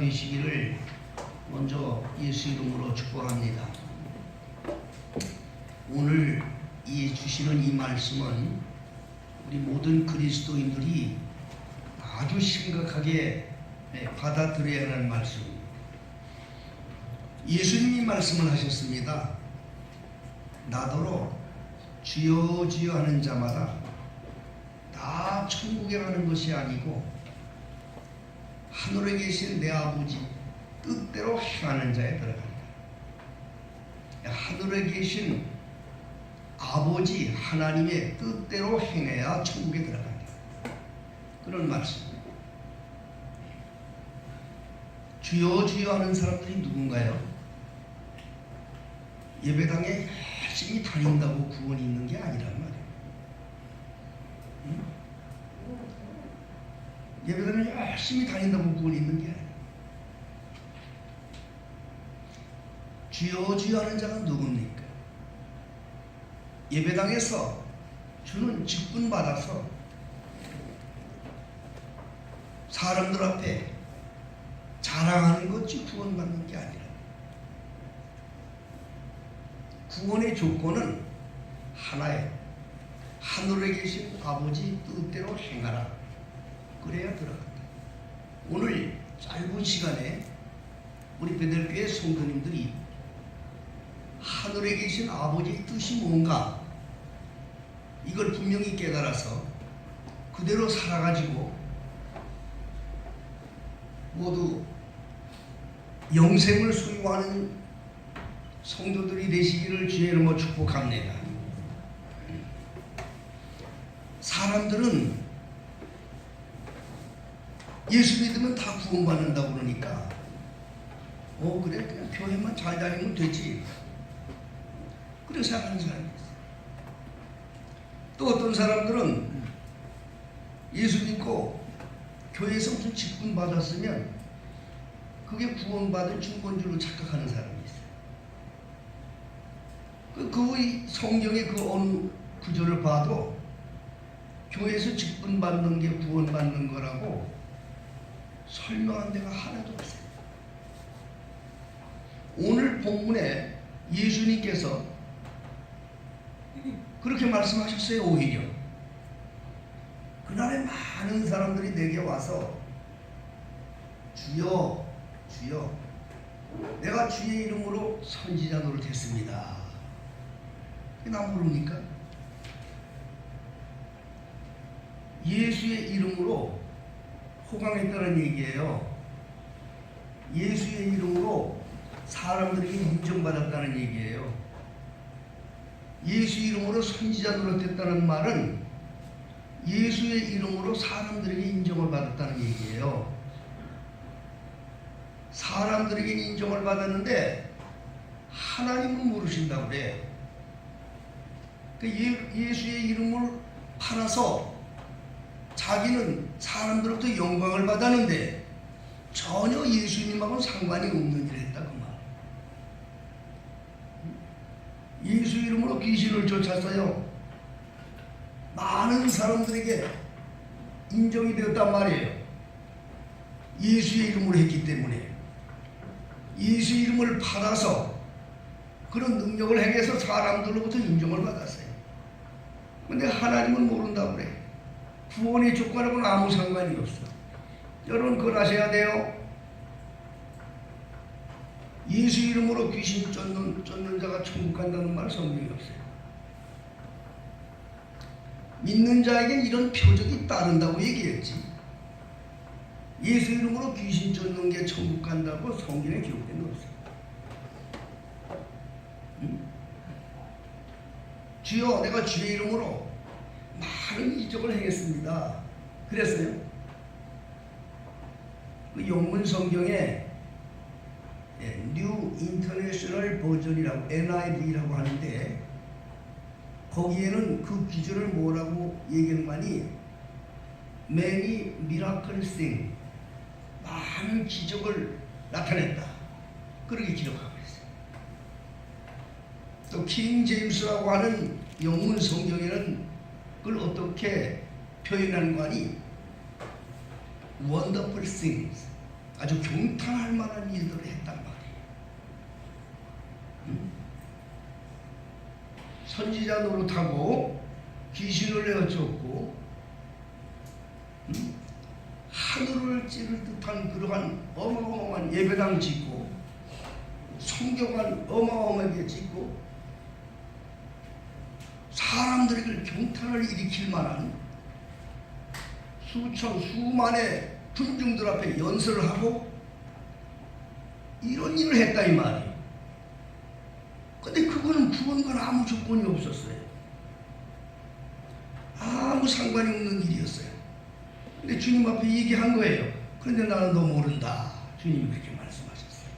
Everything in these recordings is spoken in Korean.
되시기를 먼저 예수 이름으로 축복합니다. 오늘 주시는 이 말씀은 우리 모든 그리스도인들이 아주 심각하게 받아들여야 하는 말씀입니다. 예수님이 말씀을 하셨습니다. 나더러 주여 주여 하는 자마다 다 천국에 가는 것이 아니고 하늘에 계신 내 아버지 뜻대로 행하는 자에 들어간다. 하늘에 계신 아버지 하나님의 뜻대로 행해야 천국에 들어간다. 그런 말씀입니다. 주여 주여 하는 사람들이 누군가요? 예배당에 열심히 다닌다고 구원이 있는 게 아니란 말이에요. 예배당에 열심히 다닌다고 구원이 있는 게 아니에요. 주여 주여 하는 자가 누굽니까? 예배당에서 주는 직분 받아서 사람들 앞에 자랑하는 것이 구원받는 게 아니라, 구원의 조건은 하나예요. 하늘에 계신 아버지 뜻대로 행하라. 그래야 들어간다. 오늘 짧은 시간에 우리 베델교회 성도님들이 하늘에 계신 아버지의 뜻이 뭔가 이걸 분명히 깨달아서 그대로 살아가지고 모두 영생을 소유하는 성도들이 되시기를 주의 이름으로 축복합니다. 사람들은 예수 믿으면 다 구원받는다고 그러니까 그래 그냥 교회만 잘 다니면 되지, 그렇게 생각하는 사람이 있어요. 또 어떤 사람들은 예수 믿고 교회에서 무슨 직분 받았으면 그게 구원받은 증거인 착각하는 사람이 있어요. 그 성경의 그 어느 구절을 봐도 교회에서 직분 받는 게 구원받는 거라고 설명한 데가 하나도 없어요. 오늘 본문에 예수님께서 그렇게 말씀하셨어요. 오히려 그날에 많은 사람들이 내게 와서 주여 주여 내가 주의 이름으로 선지자 노릇했습니다. 나 모릅니까? 예수의 이름으로 호강했다는 얘기예요. 예수의 이름으로 사람들에게 인정받았다는 얘기예요. 예수 이름으로 선지자 노릇했다는 말은 예수의 이름으로 사람들에게 인정을 받았다는 얘기예요. 사람들에게 인정을 받았는데 하나님은 모르신다고 그래. 예수의 이름을 팔아서 자기는 사람들로부터 영광을 받았는데 전혀 예수님하고는 상관이 없는 일을 했다 그 말. 예수 이름으로 귀신을 쫓았어요. 많은 사람들에게 인정이 되었단 말이에요. 예수의 이름으로 했기 때문에. 예수 이름을 팔아서 그런 능력을 행해서 사람들로부터 인정을 받았어요. 근데 하나님은 모른다고 그래. 구원의 조건하고는 아무 상관이 없어. 여러분 그걸 아셔야 돼요. 예수 이름으로 귀신 쫓는 자가 천국 간다는 말 성경에 없어요. 믿는 자에겐 이런 표적이 따른다고 얘기했지. 예수 이름으로 귀신 쫓는 게 천국 간다고 성경에 기록된 거 없어요. 주여 내가 주의 이름으로 많은 이적을 행했습니다. 그랬어요. 그 영문 성경에 New International Version이라고 NIV라고 하는데 거기에는 그 기준을 뭐라고 얘기하는 거니? Many miracle things, 많은 기적을 나타냈다. 그렇게 기록하고 있어요. 또 킹 제임스라고 하는 영문 성경에는 그걸 어떻게 표현하는 거 아니? Wonderful things, 아주 경탄할 만한 일들을 했단 말이에요. 선지자 노릇하고 귀신을 내어쫓고 하늘을 찌를 듯한 그러한 어마어마한 예배당 짓고 성경관 어마어마하게 짓고 사람들에게 경탄을 일으킬 만한 수천 수만의 군중들 앞에 연설을 하고 이런 일을 했다 이 말이에요. 근데 그거는 구원과는 아무 조건이 없었어요. 아무 상관이 없는 일이었어요. 근데 주님 앞에 얘기한 거예요. 그런데 나는 너 모른다. 주님이 그렇게 말씀하셨어요.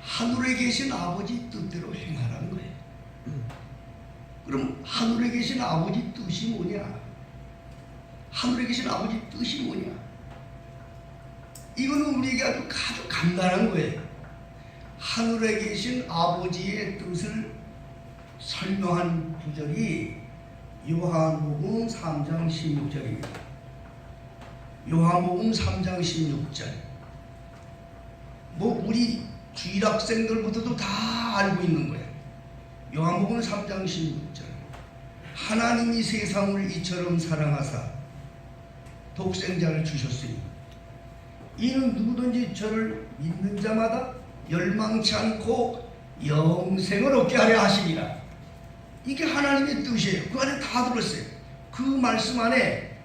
하늘에 계신 아버지 뜻대로 행하라는 거예요. 그럼 하늘에 계신 아버지 뜻이 뭐냐? 하늘에 계신 아버지 뜻이 뭐냐? 이거는 우리에게 아주 간단한 거예요. 하늘에 계신 아버지의 뜻을 설명한 구절이 요한복음 3장 16절입니다. 요한복음 3장 16절. 뭐 우리 주일학생들부터도 다 알고 있는 거예요. 요한복음 3장 16절. 하나님이 세상을 이처럼 사랑하사 독생자를 주셨으니 이는 누구든지 저를 믿는 자마다 멸망치 않고 영생을 얻게 하려 하시니라. 이게 하나님의 뜻이에요. 그 안에 다 들었어요. 그 말씀 안에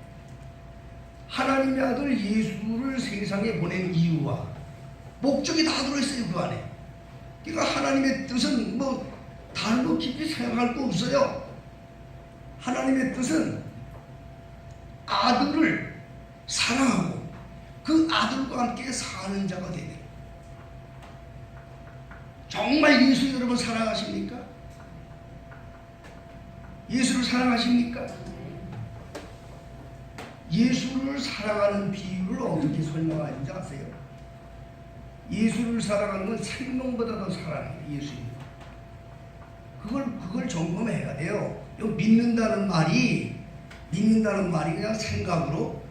하나님의 아들 예수를 세상에 보낸 이유와 목적이 다 들어있어요. 그 안에. 그러니까 하나님의 뜻은 뭐 달로 깊이 생각할 거 없어요. 하나님의 뜻은 아들을 사랑하고 그 아들과 함께 사는 자가 되는. 정말 예수 여러분 사랑하십니까? 예수를 사랑하십니까? 예수를 사랑하는 비유를 어떻게 설명하는지 아세요? 예수를 사랑하는 건 생명보다 더 사랑해요. 예수님. 그걸 점검해야 돼요. 여기 믿는다는 말이 그냥 생각으로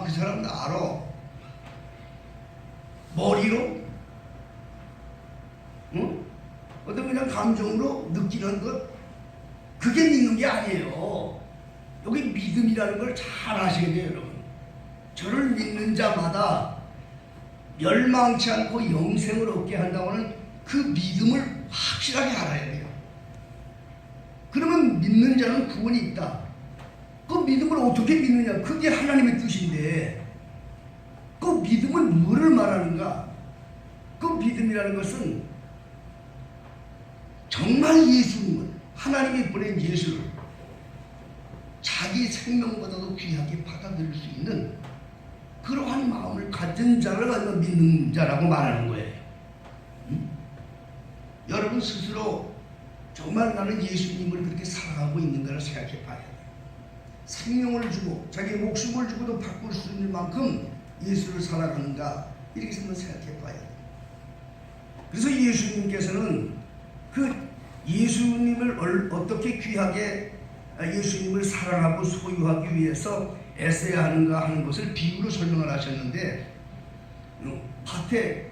그 사람 나 알아. 머리로 어떤 그냥 감정으로 느끼는 것, 그게 믿는 게 아니에요. 여기 믿음이라는 걸 잘 아셔야 돼요, 여러분. 저를 믿는 자마다 멸망치 않고 영생을 얻게 한다고 하는 그 믿음을 확실하게 알아야 돼요. 그러면 믿는 자는 구원이 있다. 그 믿음을 어떻게 믿느냐? 그게 하나님의 뜻인데 그 믿음은 뭐를 말하는가? 그 믿음이라는 것은 정말 예수님을, 하나님이 보낸 예수를 자기 생명보다도 귀하게 받아들일 수 있는 그러한 마음을 가진 자를 믿는 자라고 말하는 거예요. 여러분 스스로 정말 나는 예수님을 그렇게 사랑하고 있는가를 생각해 봐야 돼요. 생명을 주고 자기 목숨을 주고도 바꿀 수 있는 만큼 예수를 사랑하는가, 이렇게 생각해 봐야 돼요. 그래서 예수님께서는 그 예수님을 어떻게 귀하게 예수님을 사랑하고 소유하기 위해서 애써야 하는가 하는 것을 비유로 설명을 하셨는데, 밭에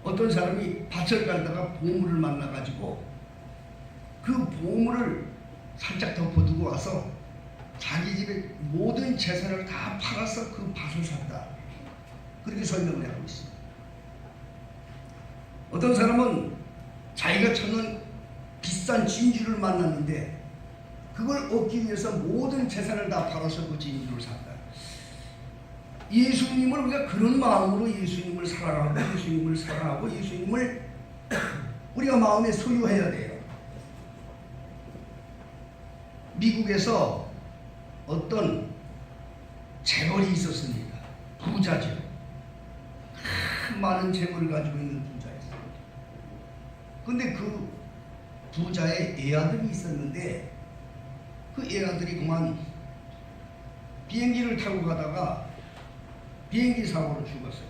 어떤 사람이 밭을 갈다가 보물을 만나가지고 그 보물을 살짝 덮어두고 와서 자기 집의 모든 재산을 다 팔아서 그 밭을 샀다. 그렇게 설명을 하고 있습니다. 어떤 사람은 자기가 찾는 비싼 진주를 만났는데 그걸 얻기 위해서 모든 재산을 다 팔아서 그 진주를 샀다. 예수님을 우리가 그런 마음으로 예수님을 사랑하고 예수님을 우리가 마음에 소유해야 돼요. 미국에서 어떤 재벌이 있었습니다. 부자죠. 많은 재물을 가지고 있는 부자였어요. 근데 그 부자의 애아들이 있었는데 그 애아들이 그만 비행기를 타고 가다가 비행기 사고로 죽었어요.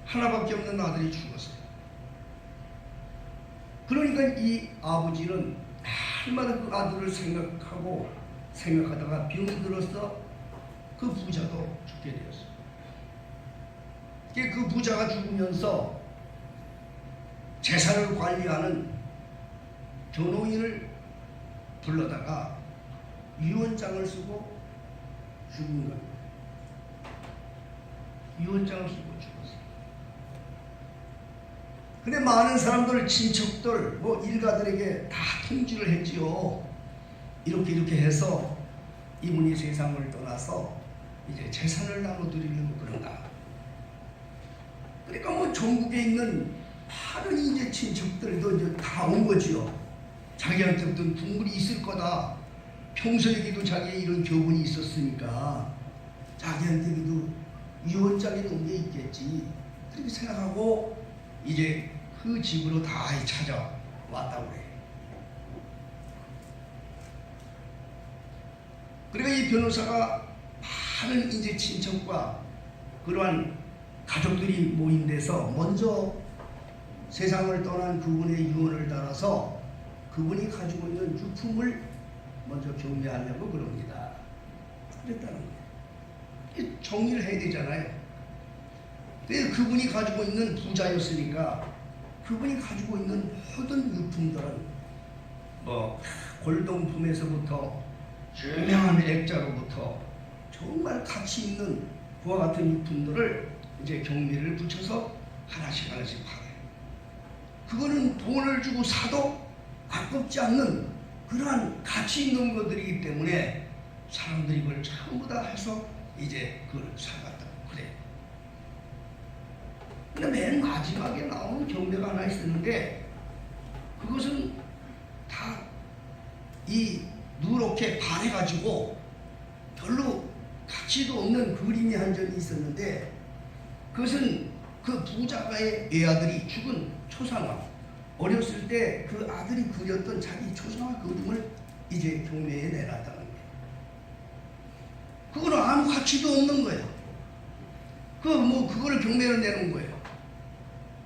하나밖에 없는 아들이 죽었어요. 그러니까 이 아버지는 날마다 그 아들을 생각하다가 병이 들어서 그 부자도 죽게 되었어요. 그 부자가 죽으면서 재산을 관리하는 변호인을 불러다가 유언장을 쓰고 죽은 거예요. 유언장을 쓰고 죽었어요. 근데 많은 사람들, 친척들, 일가들에게 다 통지를 했지요. 이렇게 해서 이분이 세상을 떠나서 이제 재산을 나눠드리려고 그런다. 그러니까 전국에 있는 많은 이제 친척들도 이제 다 온 거지요. 자기한테도 국물이 있을 거다. 평소에도 자기의 이런 교훈이 있었으니까 자기한테도 유언장에 놓은 게 있겠지. 그렇게 생각하고 이제 그 집으로 다 찾아왔다고 해요. 그러니까 이 변호사가 많은 이제 친척과 그러한 가족들이 모인 데서 먼저 세상을 떠난 그분의 유언을 따라서 그분이 가지고 있는 유품을 먼저 경매하려고 그럽니다. 그랬다는 거예요. 정리를 해야 되잖아요. 근데 그분이 가지고 있는 부자였으니까 그분이 가지고 있는 모든 유품들은 골동품에서부터 유명한 액자로부터 정말 가치 있는 그와 같은 유품들을 이제 경매를 붙여서 하나씩 팔아요. 그거는 돈을 주고 사도 아깝지 않는 그러한 가치 있는 것들이기 때문에 사람들이 그걸 전부 다 해서 이제 그걸 사갔다고 그래요. 근데 맨 마지막에 나오는 경매가 하나 있었는데 그것은 다 이 누렇게 반해가지고 별로 가치도 없는 그림이 한 점이 있었는데 그것은 그 부자가의 외아들이 죽은 초상화, 어렸을 때 그 아들이 그렸던 자기 초상화 그림을 이제 경매에 내놨다는 거예요. 그거는 아무 가치도 없는 거예요. 그거를 경매로 내놓은 거예요.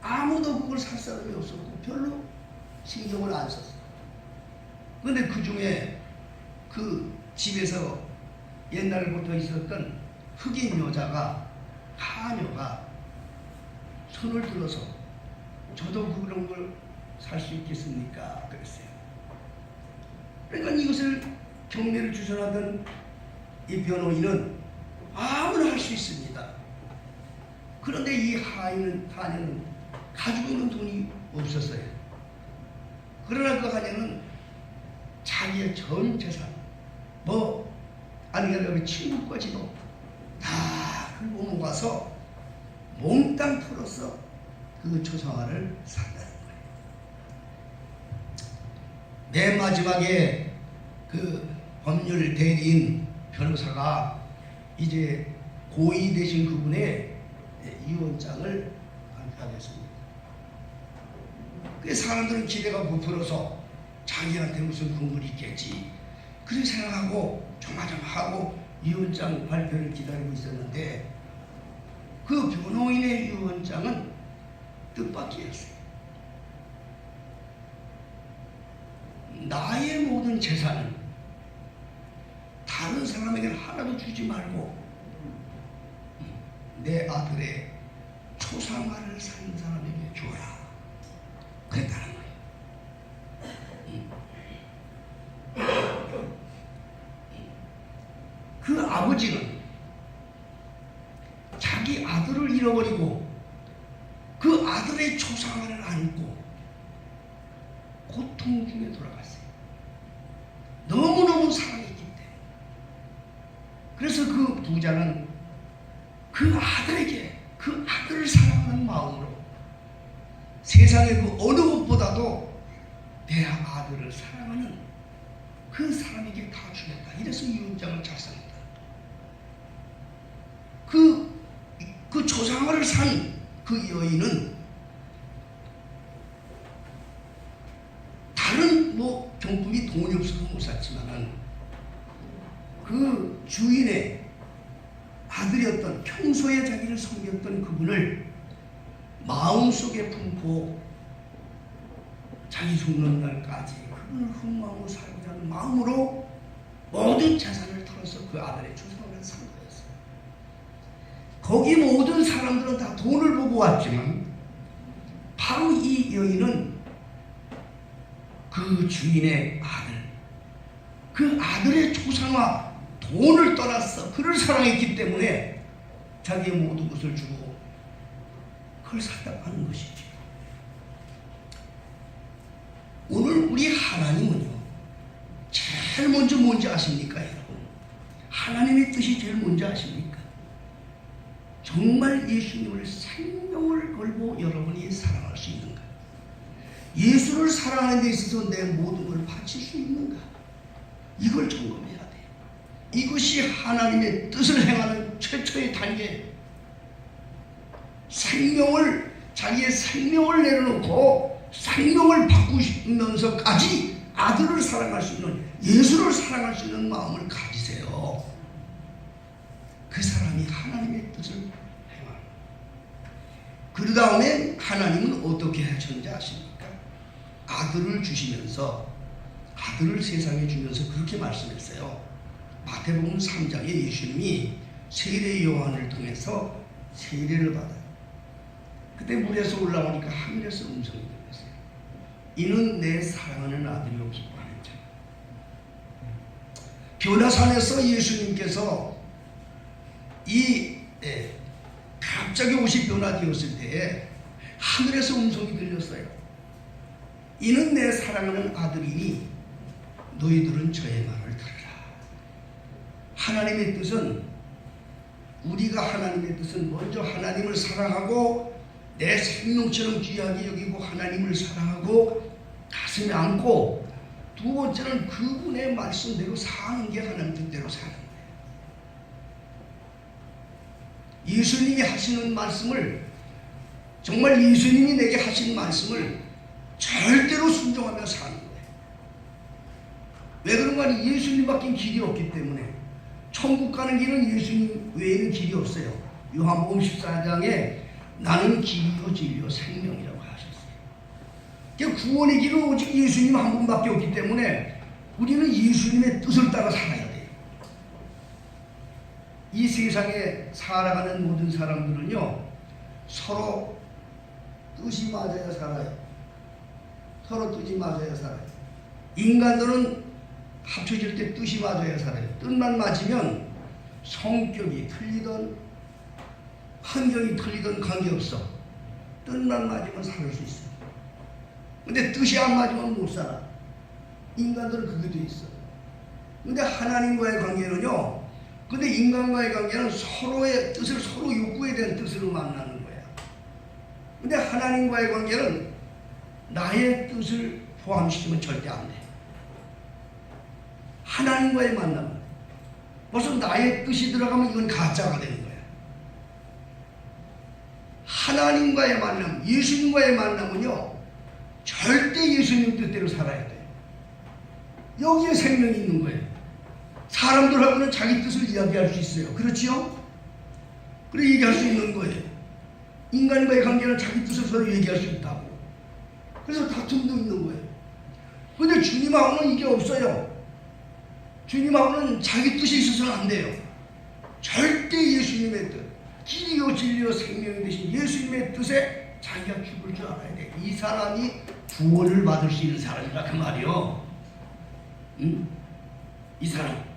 아무도 그걸 살 사람이 없었고 별로 신경을 안 썼어요. 그런데 그 중에 그 집에서 옛날부터 있었던 흑인 여자가, 하녀가 손을 들어서 저도 그런 걸 살 수 있겠습니까? 그랬어요. 그러니까 이것을 경매를 주선하던 이 변호인은 아무나 할 수 있습니다. 그런데 이 하녀는 가지고 있는 돈이 없었어요. 그러나 그 하녀는 자기의 전 재산, 아니면 친구까지도 다 긁고 모아서 몽땅 털어서 그 초상화를 산다는 거예요. 맨 마지막에 그 법률 대리인 변호사가 이제 고의 되신 그분의 유언장을 발표하겠습니다. 그 사람들은 기대가 부풀어서 자기한테 무슨 국물이 있겠지 그렇게 생각하고 조마조마하고 유언장 발표를 기다리고 있었는데 그 변호인의 유언장은 뜻밖이었어요. 나의 모든 재산은 다른 사람에게는 하나도 주지 말고 내 아들의 초상화를 산 사람에게 주어라. 그랬다는 거예요. 그 아버지는 자기 아들을 잃어버리고 그 아들의 초상화를 안고 고통 중에 돌아갔어요. 너무너무 사랑했기 때문에. 그래서 그 부자는 그 아들에게 그 아들을 사랑하는 마음으로 세상의 그 어느 것보다도 내 아들을 사랑하는 그 사람에게 다 주겠다. 이래서 유언장을 작성했다. 그 초상화를 산 그 여인은 다른 경품이 돈이 없어서 못 샀지만은 그 주인의 아들이었던 평소에 자기를 섬겼던 그분을 마음속에 품고 자기 죽는 날까지 그분을 흠모하고 살고자 하는 마음으로 모든 재산을 털어서 그 아들의 초상화를 산 거였어요. 거기 모든 사람들은 다 돈을 보고 왔지만 바로 이 여인은 그 주인의 아들, 그 아들의 조상과 돈을 떠났어. 그를 사랑했기 때문에 자기의 모든 것을 주고 그걸 산다고 하는 것이죠. 오늘 우리 하나님은요, 제일 먼저 뭔지 아십니까, 여러분? 하나님의 뜻이 제일 뭔지 아십니까? 정말 예수님을 생명을 걸고 여러분이 사랑할 수 있는가? 예수를 사랑하는 데 있어서 내 모든 걸 바칠 수 있는가? 이걸 점검해야 돼요. 이것이 하나님의 뜻을 행하는 최초의 단계. 자기의 생명을 내려놓고 생명을 바꾸면서까지 아들을 사랑할 수 있는, 예수를 사랑할 수 있는 마음을 가지세요. 그 사람이 하나님의 뜻을 행하는. 그 다음에 하나님은 어떻게 하셨는지 아십니까? 아들을 주시면서, 아들을 세상에 주면서 그렇게 말씀했어요. 마태복음 3장에 예수님이 세례 요한을 통해서 세례를 받아요. 그때 물에서 올라오니까 하늘에서 음성이 들렸어요. 이는 내 사랑하는 아들이요 기뻐하는 자. 변화산에서 예수님께서 갑자기 옷이 변화되었을 때에 하늘에서 음성이 들렸어요. 이는 내 사랑하는 아들이니 너희들은 저의 말을 들으라. 하나님의 뜻은, 우리가 하나님의 뜻은 먼저 하나님을 사랑하고 내 생명처럼 귀하게 여기고 하나님을 사랑하고 가슴에 안고, 두 번째는 그분의 말씀대로 사는 게 하나님 뜻대로 사는 거예요. 예수님이 하시는 말씀을, 정말 예수님이 내게 하신 말씀을 절대로 순종하며 사는 거예요. 왜 그런가 하니 예수님밖에 길이 없기 때문에. 천국 가는 길은 예수님 외에는 길이 없어요. 요한복음 14장에 나는 길이요 진리요 생명이라고 하셨어요. 그러니까 구원의 길은 오직 예수님 한 분밖에 없기 때문에 우리는 예수님의 뜻을 따라 살아야 돼요. 이 세상에 살아가는 모든 사람들은요, 서로 뜻이 맞아야 살아요. 서로 뜻이 맞아야 살아요. 인간들은 합쳐질 때 뜻이 맞아야 살아요. 뜻만 맞으면 성격이 틀리든 환경이 틀리든 관계없어. 뜻만 맞으면 살 수 있어. 근데 뜻이 안 맞으면 못 살아. 인간들은 그게 돼 있어. 근데 하나님과의 관계는요, 근데 인간과의 관계는 서로의 뜻을, 서로 욕구에 대한 뜻으로 만나는 거야. 근데 하나님과의 관계는 나의 뜻을 포함시키면 절대 안 돼. 하나님과의 만남, 벌써 나의 뜻이 들어가면 이건 가짜가 되는 거야. 하나님과의 만남, 예수님과의 만남은요, 절대 예수님 뜻대로 살아야 돼. 여기에 생명이 있는 거예요. 사람들하고는 자기 뜻을 이야기할 수 있어요. 그렇지요? 그래, 얘기할 수 있는 거예요. 인간과의 관계는 자기 뜻을 서로 얘기할 수 있다고. 그래서 다툼도 있는 거예요. 근데 주님하고는 이게 없어요. 주님하고는 자기 뜻이 있어서는 안 돼요. 절대 예수님의 뜻, 길이요 진리요 생명이 되신 예수님의 뜻에 자기가 죽을 줄 알아야 돼. 이 사람이 구원을 받을 수 있는 사람이다 그 말이요. 이 사람.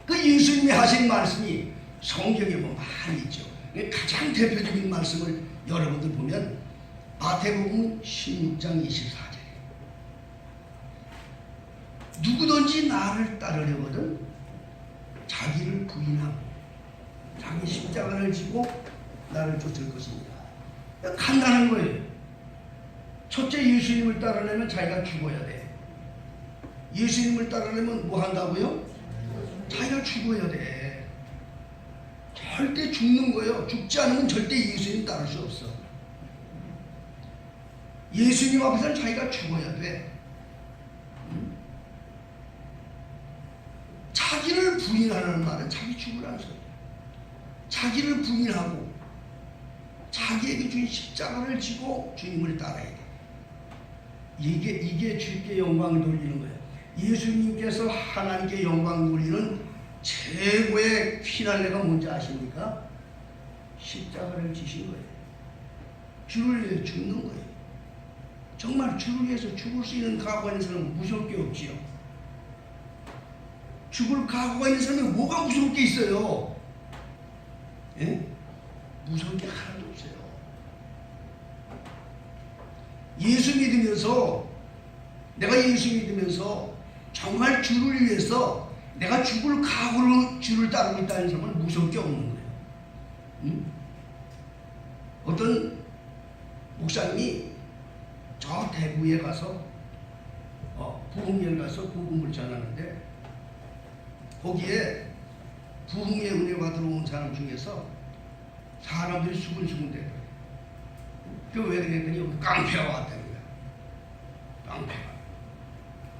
그 예수님이 하신 말씀이 성경에 보면 많이 있죠. 가장 대표적인 말씀을 여러분들 보면 마태복음 16장 24절. 누구든지 나를 따르려거든 자기를 부인하고 자기 십자가를 지고 나를 쫓을 것입니다. 간단한 거예요. 첫째, 예수님을 따르려면 자기가 죽어야 돼. 예수님을 따르려면 뭐 한다고요? 자기가 죽어야 돼. 절대 죽는 거예요. 죽지 않으면 절대 예수님 따를 수 없어. 예수님 앞에서는 자기가 죽어야 돼. 자기를 부인하는 말은 자기 죽으라는 소리야. 자기를 부인하고 자기에게 주신 십자가를 지고 주님을 따라야 돼. 이게 주께 영광을 돌리는 거예요. 예수님께서 하나님께 영광 돌리는 최고의 피날레가 뭔지 아십니까? 십자가를 지신 거예요. 주를 위해 죽는 거예요. 정말 주를 위해서 죽을 수 있는 각오가 있는 사람은 무서울 게 없지요. 죽을 각오가 있는 사람이 뭐가 무서울 게 있어요? 예? 무서울 게 하나도 없어요. 예수 믿으면서, 내가 예수 믿으면서 정말 주를 위해서 내가 죽을 각오로 주를 따르고 있다는 사람은 무서울 게 없는 거예요. 응? 어떤 목사님이 저 대구에 가서 부흥회를 가서 복음을 전하는데, 거기에 부흥의 은혜가 들어온 사람 중에서 사람들이 수근수근 대더래요. 왜 그랬더니 여기 깡패가 왔다는 거야. 깡패가.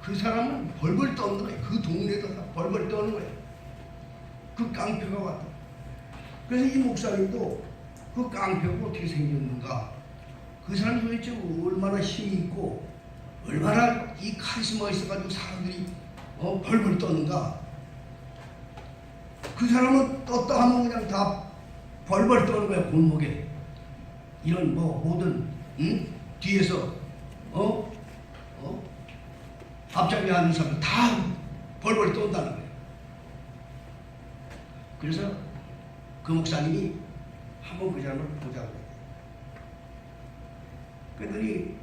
그 사람은 벌벌 떠는 거예요. 그 동네도 다 벌벌 떠는 거예요. 그 깡패가 왔다. 그래서 이 목사님도 그 깡패가 어떻게 생겼는가, 그 사람이 도대체 얼마나 힘이 있고 얼마나 이 카리스마가 있어가지고 사람들이 벌벌 떠는가. 그 사람은 떴다 하면 그냥 다 벌벌 떠는 거야. 골목에 이런 모든 뒤에서 앞자리에 앉는 사람들 다 벌벌 떤다는 거예요. 그래서 그 목사님이 한번 그 사람을 보자고 그래요. 그랬더니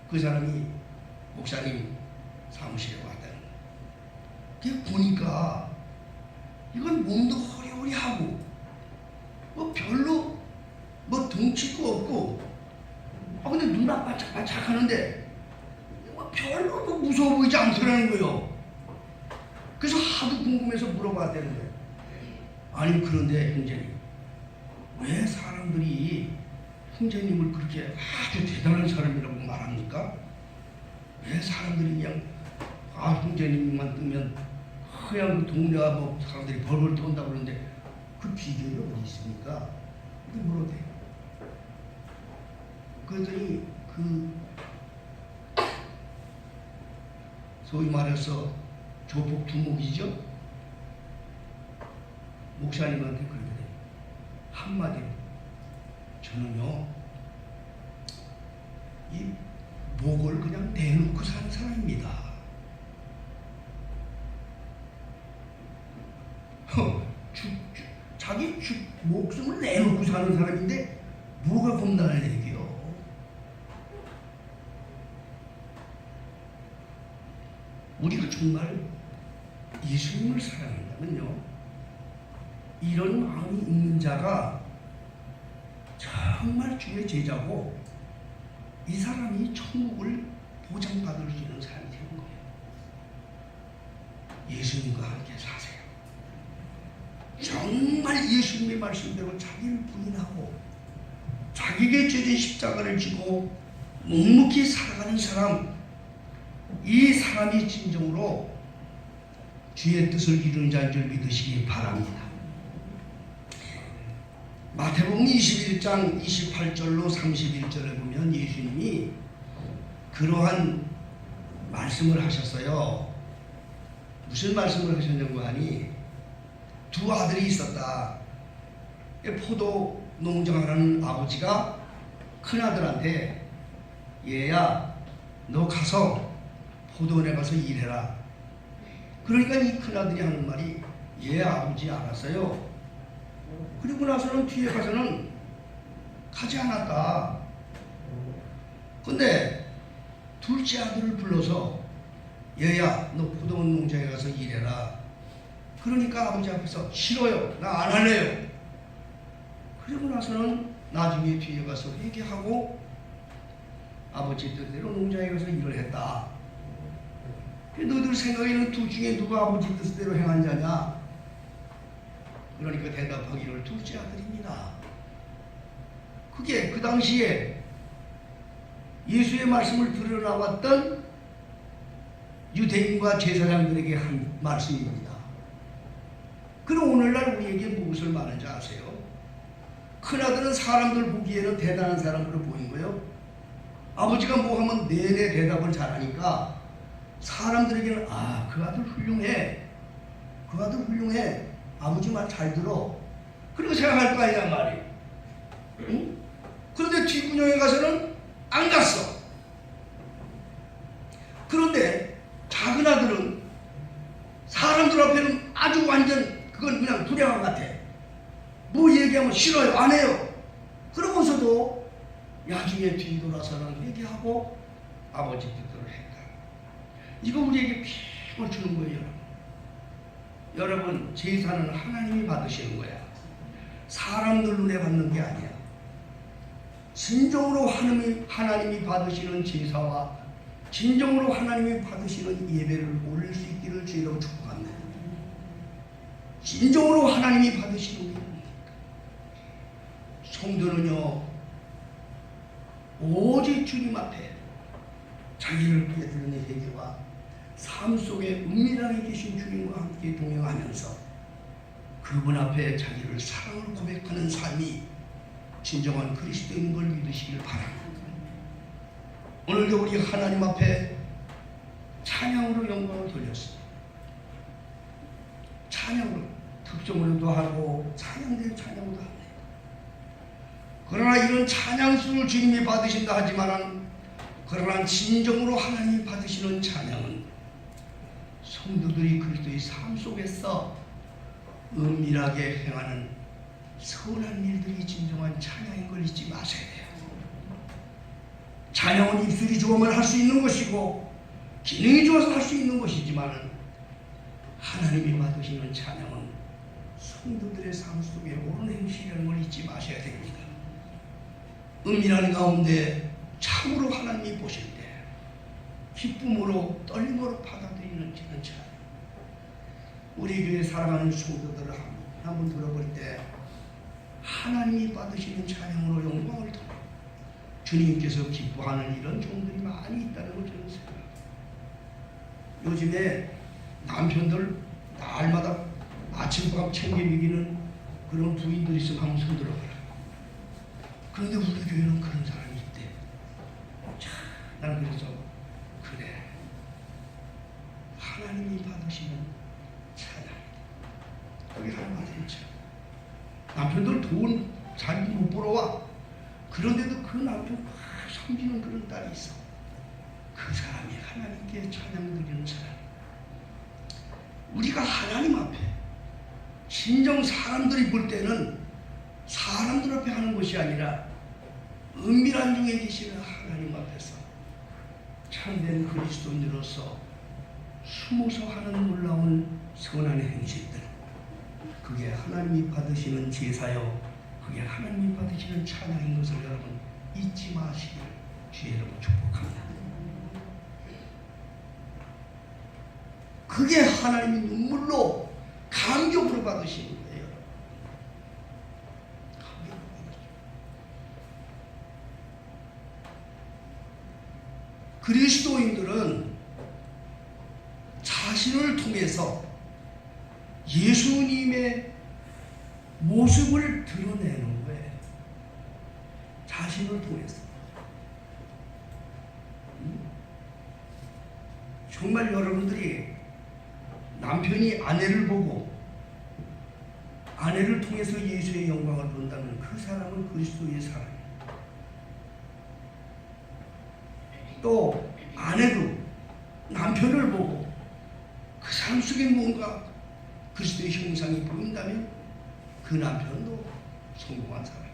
그 사람이 목사님 사무실에 왔다는 거예요. 보니까 이건 몸도 허리허리하고 별로 덩치도 없고, 근데 눈 반짝반짝 하는데 별로 무서워 보이지 않더라는 거예요. 그래서 하도 궁금해서 물어봤다는 거예요. 아니, 그런데 형제님, 왜 사람들이 형제님을 그렇게 아주 대단한 사람이라고 말합니까? 왜 사람들이 그냥 형제님만 뜨면 그냥 그 동네가 사람들이 벌벌 떤다고 그러는데 그 비결이 어디 있습니까? 이렇게 물어대요. 그랬더니 소위 말해서 조폭 두목이죠? 목사님한테 그러더래요. 한마디로, 저는요 이 목을 그냥 내놓고 사는 사람입니다. 자기 목숨을 내놓고 사는 사람인데 뭐가 겁나는 얘기요? 우리가 정말 예수님을 사랑한다면요, 이런 마음이 있는 자가 정말 주의 제자고 이 사람이 천국을 보장받을 수 있는 사람이 되는 거예요. 예수님과 함께 사세요. 정말 예수님의 말씀대로 자기를 부인하고 자기에게 져진 십자가를 지고 묵묵히 살아가는 사람, 이 사람이 진정으로 주의 뜻을 이루는 자인 줄 믿으시기 바랍니다. 마태복음 21장 28절로 31절에 보면 예수님이 그러한 말씀을 하셨어요. 무슨 말씀을 하셨냐고 하니, 두 아들이 있었다. 포도 농장하는 아버지가 큰아들한테, 얘야 너 가서 포도원에 가서 일해라. 그러니까 이 큰아들이 하는 말이, 예 아버지 알았어요. 그리고 나서는 뒤에 가서는 가지 않았다. 근데 둘째 아들을 불러서, 얘야 너 포도원 농장에 가서 일해라. 그러니까 아버지 앞에서, 싫어요, 나 안 할래요. 그리고 나서는 나중에 뒤에 가서 회개하고 아버지 뜻대로 농장에 가서 일을 했다. 너희들 생각에는 둘 중에 누가 아버지 뜻대로 행한 자냐? 그러니까 대답하기를 둘째 아들입니다. 그게 그 당시에 예수의 말씀을 들으러 나왔던 유대인과 제사장들에게 한 말씀입니다. 그럼 오늘날 우리에게 무엇을 말하는지 아세요? 큰아들은 사람들 보기에는 대단한 사람으로 보이고요, 아버지가 뭐 하면 내내 대답을 잘하니까 사람들에게는 그 아들 훌륭해, 그 아들 훌륭해, 아버지 말 잘 들어. 그렇게 생각할 거 아니냐 말이에요. 응? 그런데 뒷구녕에 가서는 안 갔어. 그런데 작은 아들은 사람들 앞에는 아주 완전 그건 그냥 불량한 같아. 뭐 얘기하면 싫어요, 안 해요. 그러면서도 나중에 뒤돌아서는 얘기하고 아버지 뜻대로 했다. 이거 우리에게 힘을 주는 거예요, 여러분. 여러분, 제사는 하나님이 받으시는 거야. 사람들 눈에 받는 게 아니야. 진정으로 하나님이 받으시는 제사와 진정으로 하나님이 받으시는 예배를 올릴 수 있기를 주의로 축복합니다. 진정으로 하나님이 받으시는 게 성도는요, 오직 주님 앞에 자기를 깨뜨리는 회개와 삶 속에 은밀하게 계신 주님과 함께 동행하면서 그분 앞에 자기를 사랑을 고백하는 삶이 진정한 그리스도인 걸 믿으시길 바랍니다. 오늘도 우리 하나님 앞에 찬양으로 영광을 돌렸습니다. 찬양으로 특종으로도 하고 찬양대로 찬양으로도 합니다. 그러나 이런 찬양수를 주님이 받으신다 하지만 그러나 진정으로 하나님이 받으시는 찬양은 성도들이 그리스도의 삶 속에서 은밀하게 행하는 선한 일들이 진정한 찬양인 걸 잊지 마셔야 돼요. 찬양은 입술이 좋으면 할 수 있는 것이고 기능이 좋아서 할 수 있는 것이지만 하나님이 받으시는 찬양은 성도들의 삶 속에 옳은 행실이라는 걸 잊지 마셔야 됩니다. 은밀한 가운데 참으로 하나님이 보실 때 기쁨으로 떨림으로 받아들이는 찬양. 우리 교회 사랑하는 성도들을 한번 들어볼 때 하나님이 받으시는 찬양으로 영광을 돌려 주님께서 기뻐하는 이런 종들이 많이 있다는 걸 저는 생각합니다. 요즘에 남편들 날마다 아침밥 챙겨 먹이는 그런 부인들이 있으면 한번 손 들어봐라. 그런데 우리 교회는 그런 사람이 있대. 참, 난 그래서 그래, 하나님이 받으시는 찬양. 거기 하는 말이 있죠. 남편들 돈 잘 못 벌어와. 그런데도 그 남편 막 섬기는 그런 딸이 있어. 그 사람이 하나님께 찬양 드리는 사람. 우리가 하나님 앞에 진정 사람들이 볼 때는 사람들 앞에 하는 것이 아니라 은밀한 중에 계시는 하나님 앞에서 참된 그리스도인으로서 숨어서 하는 놀라운 선한 행실들, 그게 하나님이 받으시는 제사요, 그게 하나님이 받으시는 찬양인 것을 여러분 잊지 마시길 주의 이름으로 축복합니다. 그게 하나님이 눈물로 감격으로 받으시는 거예요. 감격으로 받으시는. 그리스도인들은 자신을 통해서 예수님의 모습을 드러내는 거예요. 자신을 통해서. 정말 여러분들이 남편이 아내를 보고 아내를 통해서 예수의 영광을 본다면 그 사람은 그리스도의 사람이에요. 또 아내도 남편을 보고 그 사람 속에 뭔가 그리스도의 형상이 보인다면 그 남편도 성공한 사람이에요.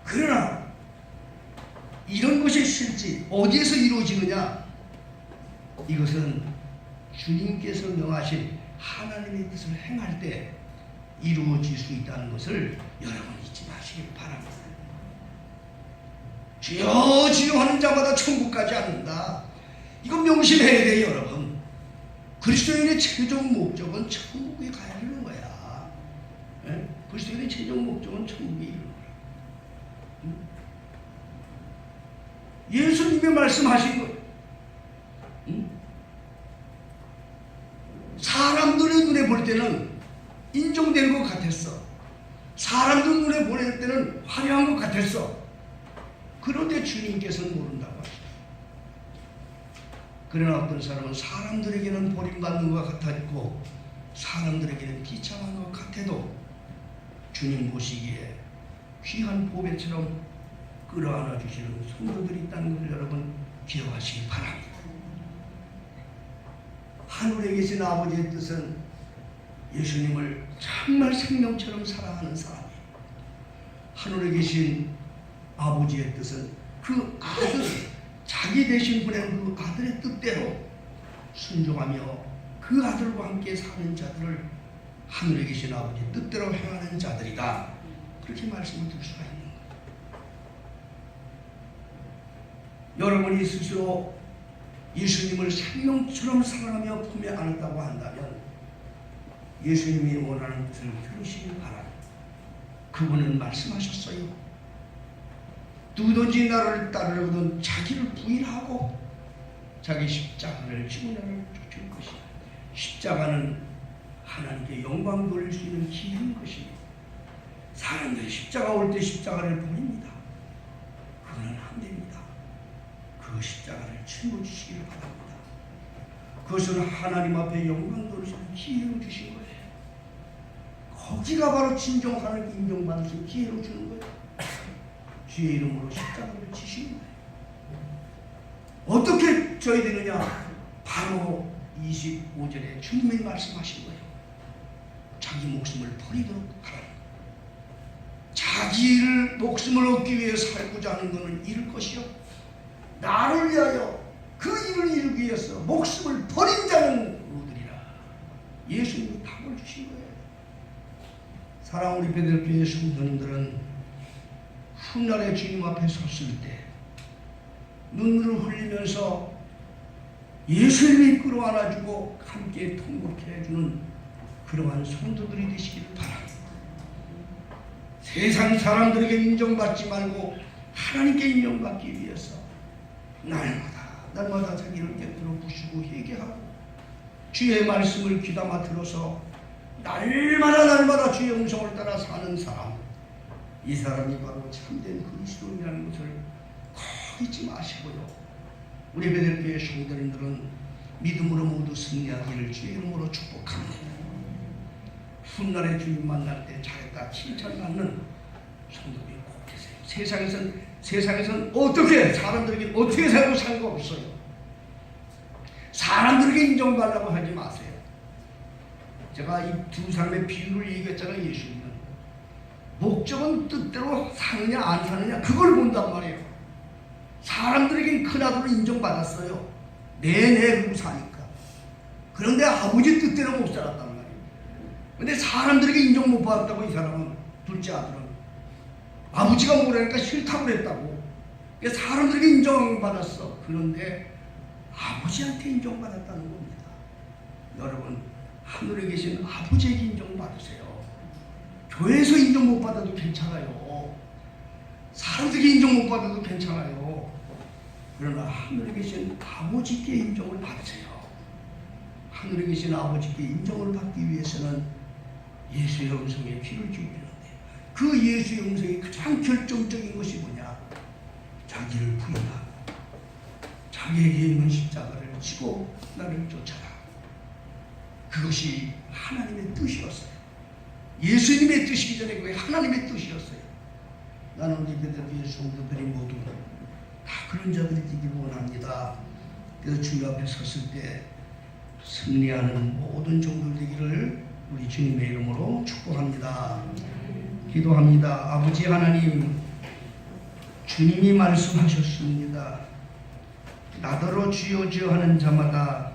그러나 이런 것이 실제 어디에서 이루어지느냐? 이것은 주님께서 명하신 하나님의 뜻을 행할 때 이루어질 수 있다는 것을 여러분 잊지 마시길 바랍니다. 주여 주여 하는 자마다 천국 가지 않는다. 이건 명심해야 돼요, 여러분. 그리스도인의 최종 목적은 천국에 가야 하는 거야. 예? 그리스도인의 최종 목적은 천국에 이르는 거야. 예수님이 말씀하신 거예요. 사람들의 눈에 볼 때는 인정된 것 같았어. 사람들 눈에 볼 때는 화려한 것 같았어. 그런데 주님께서는 모른다고 하시죠. 그러나 어떤 사람은 사람들에게는 버림받는 것 같았고 사람들에게는 비참한 것 같아도 주님 보시기에 귀한 보배처럼 끌어안아 주시는 성도들이 있다는 것을 여러분 기억하시기 바랍니다. 하늘에 계신 아버지의 뜻은 예수님을 정말 생명처럼 사랑하는 사람이에요. 하늘에 계신 아버지의 뜻은 그 아들, 자기 대신 보낸 그 아들의 뜻대로 순종하며 그 아들과 함께 사는 자들을 하늘에 계신 아버지의 뜻대로 행하는 자들이다. 그렇게 말씀을 드릴 수가 있는 거예요. 여러분이 스스로 예수님을 생명처럼 사랑하며 품에 안았다고 한다면 예수님이 원하는 뜻을 들으시길 바랍니다. 그분은 말씀하셨어요. 누구든지 나를 따르려거든 자기를 부인하고 자기 십자가를 지고 나를 쫓을 것이다. 십자가는 하나님께 영광 돌릴 수 있는 기회인 것입니다. 사람들이 십자가 올 때 십자가를 버립니다. 그거는 안 됩니다. 그 십자가를 짊어지시기를 바랍니다. 그것은 하나님 앞에 영광 돌릴 수 있는 기회로 주신 거예요. 거기가 바로 진정 하나님께 인정받으신 기회로 주는 거예요. 주의 이름으로 십자가를 지시는 거예요. 어떻게 져야 되느냐? 바로 25절에 주님이 말씀하신 거예요. 자기 목숨을 버리도록 하라. 자기를 목숨을 얻기 위해 살고자 하는 것은 잃을 것이요, 나를 위하여 그 일을 이루기 위해서 목숨을 버린 자는 누구들이라. 예수님이 답을 주신 거예요. 사랑 우리 베델교회 성도님들은 훗날에 주님 앞에 섰을 때 눈물을 흘리면서 예수님이 끌어안아주고 함께 통곡해 해주는 그러한 성도들이 되시기를 바랍니다. 세상 사람들에게 인정받지 말고 하나님께 인정받기 위해서 날마다 자기를 곁들여 부시고 회개하고 주의 말씀을 귀담아 들어서 날마다 주의 음성을 따라 사는 사람, 이 사람이 바로 참된 그리스도인이라는 것을 꼭 잊지 마시고요. 우리 베델교회 성도님들은 믿음으로 모두 승리하기를 주의 이름으로 축복합니다. 훗날에 주님 만날 때 잘했다 칭찬받는 성도들이 꼭 계세요. 세상에선 어떻게 사람들에게 어떻게 살고 상관없어요. 사람들에게 인정받으려고 하지 마세요. 제가 이 두 사람의 비유를 얘기했잖아요. 예수님은 목적은 뜻대로 사느냐 안 사느냐 그걸 본단 말이에요. 사람들에겐 큰아들로 인정받았어요. 내로 사니까. 그런데 아버지 뜻대로 못 살았단 말이에요. 근데 사람들에게 인정 못 받았다고. 이 사람은 둘째 아들은 아버지가 뭐라니까 싫다고 그랬다고. 사람들에게 인정받았어. 그런데 아버지한테 인정받았다는 겁니다. 여러분, 하늘에 계신 아버지에게 인정받으세요. 교회에서 인정 못 받아도 괜찮아요. 사람들에게 인정 못 받아도 괜찮아요. 그러나 하늘에 계신 아버지께 인정을 받으세요. 하늘에 계신 아버지께 인정을 받기 위해서는 예수의 음성에 귀를 기울이는데, 그 예수의 음성이 가장 결정적인 것이 뭐냐? 자기를 부인하고 자기에게 있는 십자가를 지고 나를 쫓아라. 그것이 하나님의 뜻이었어요. 예수님의 뜻이기 전에 그게 하나님의 뜻이었어요. 나는 우리 베델교회 성도들이 모두 다 그런 자들이 되기를 원합니다. 그래서 주님 앞에 섰을 때 승리하는 모든 종들 되기를 우리 주님의 이름으로 축복합니다. 기도합니다. 아버지 하나님, 주님이 말씀하셨습니다. 나더러 주여 주여 하는 자마다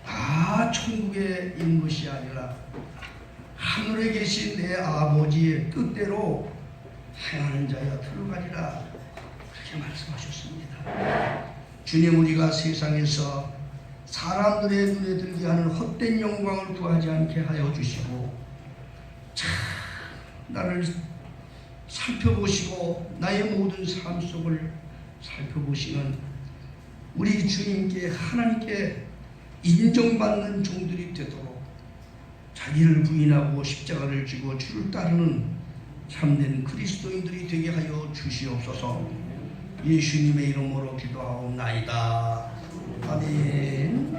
다 천국에 있는 것이 아니라 하늘에 계신 내 아버지의 뜻대로 행하는 자여 들어가리라. 그렇게 말씀하셨습니다. 주님, 우리가 세상에서 사람들의 눈에 들게 하는 헛된 영광을 구하지 않게 하여 주시고, 참 나를 살펴보시고 나의 모든 삶 속을 살펴보시는 우리 주님께, 하나님께 인정받는 종들이 되도록 자기를 부인하고 십자가를 지고 주를 따르는 참된 그리스도인들이 되게 하여 주시옵소서. 예수님의 이름으로 기도하옵나이다. 아멘.